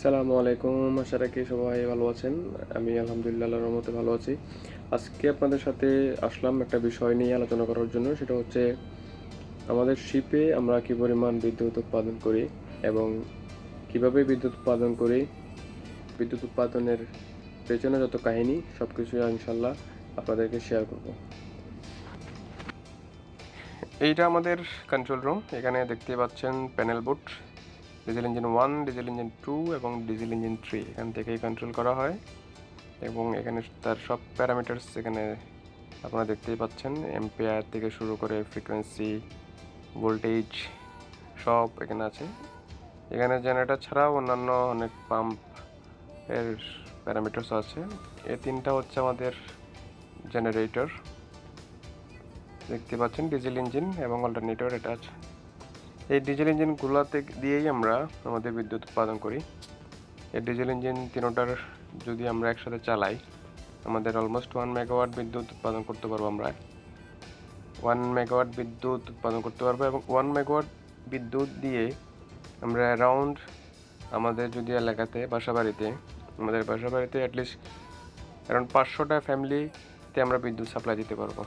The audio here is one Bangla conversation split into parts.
আসসালামু আলাইকুম। আশা রাখি সবাই ভালো আছেন। আমি আলহামদুলিল্লাহ আল্লাহর রহমতে ভালো আছি। আজকে আপনাদের সাথে আসলাম একটা বিষয় নিয়ে আলোচনা করার জন্য। সেটা হচ্ছে আমাদের শিপে আমরা কি পরিমাণ বিদ্যুৎ উৎপাদন করি এবং কিভাবে বিদ্যুৎ উৎপাদন করি, বিদ্যুৎ উৎপাদনের পেছনে যত কাহিনী সবকিছু ইনশাল্লাহ আপনাদেরকে শেয়ার করব। এইটা আমাদের কন্ট্রোল রুম। এখানে দেখতে পাচ্ছেন panel board, diesel engine 1, diesel engine 2 এবং ডিজেল ইঞ্জিন 3 এখান থেকেই কন্ট্রোল করা হয় এবং এখানে তার সব প্যারামিটার্স এখানে আপনারা দেখতেই পাচ্ছেন। এম্পিয়ার থেকে শুরু করে ফ্রিকোয়েন্সি, ভোল্টেজ সব এখানে আছে। এখানে জেনারেটর ছাড়াও অন্যান্য অনেক পাম্প এর প্যারামিটার্স আছে। এই তিনটা হচ্ছে আমাদের জেনারেটর, দেখতে পাচ্ছেন ডিজেল ইঞ্জিন এবং অল্টারনেটর এটা আছে। এই ডিজেল ইঞ্জিনগুলোতে দিয়েই আমরা আমাদের বিদ্যুৎ উৎপাদন করি। এই ডিজেল ইঞ্জিন তিনোটার যদি আমরা একসাথে চালাই আমাদের অলমোস্ট 1 মেগাওয়াট বিদ্যুৎ উৎপাদন করতে পারবো। আমরা 1 মেগাওয়াট বিদ্যুৎ উৎপাদন করতে পারবো এবং 1 মেগাওয়াট বিদ্যুৎ দিয়ে আমরা অ্যারাউন্ড আমাদের যদি এলাকাতে আমাদের বাসা বাড়িতে অ্যাটলিস্ট অ্যারাউন্ড 500টা ফ্যামিলিতে আমরা বিদ্যুৎ সাপ্লাই দিতে পারবো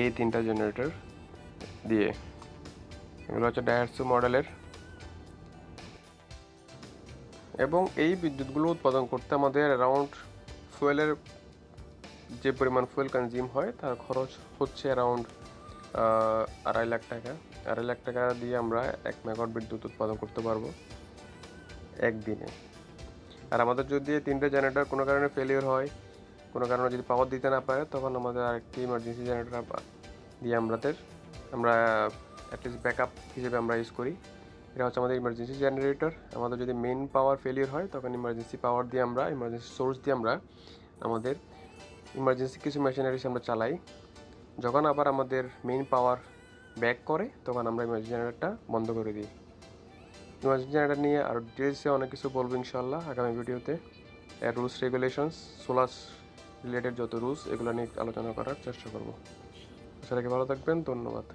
এই তিনটা জেনারেটর দিয়ে। এগুলো হচ্ছে ডায়াটসু মডেলের এবং এই বিদ্যুৎগুলো উৎপাদন করতে আমাদের অ্যারাউন্ড ফুয়েলের যে পরিমাণ ফুয়েল কনজিউম হয় তার খরচ হচ্ছে অ্যারাউন্ড 2.5 লাখ টাকা। 2.5 লাখ টাকা দিয়ে আমরা 1 মেগাওয়াট বিদ্যুৎ উৎপাদন করতে পারবো একদিনে। আর আমাদের যদি তিনটে জেনারেটর কোনো কারণে ফেলিওর হয়, কোনো কারণে যদি পাওয়ার দিতে না পারে, তখন আমাদের আরেকটি ইমার্জেন্সি জেনারেটর দিয়ে আমরা অ্যাটলিস্ট ব্যাকআপ হিসেবে আমরা ইউজ করি। এটা হচ্ছে আমাদের ইমার্জেন্সি জেনারেটর। আমাদের যদি মেইন পাওয়ার ফেলিওর হয় তখন ইমার্জেন্সি পাওয়ার দিয়ে ইমার্জেন্সি সোর্স দিয়ে আমরা আমাদের ইমার্জেন্সি কিছু মেশিনারিজ আমরা চালাই। যখন আবার আমাদের মেইন পাওয়ার ব্যাক করে তখন আমরা ইমার্জেন্সি জেনারেটরটা বন্ধ করে দিই। ইমার্জেন্সি জেনারেটর নিয়ে আর ডিটেলসে অনেক কিছু বলবো ইনশাল্লাহ আগামী ভিডিওতে। এর রুলস রেগুলেশনস, সোলার রিলেটেড যত রুলস এগুলো নিয়ে আলোচনা করার চেষ্টা করবো। আশা রাখি ভালো থাকবেন। ধন্যবাদ।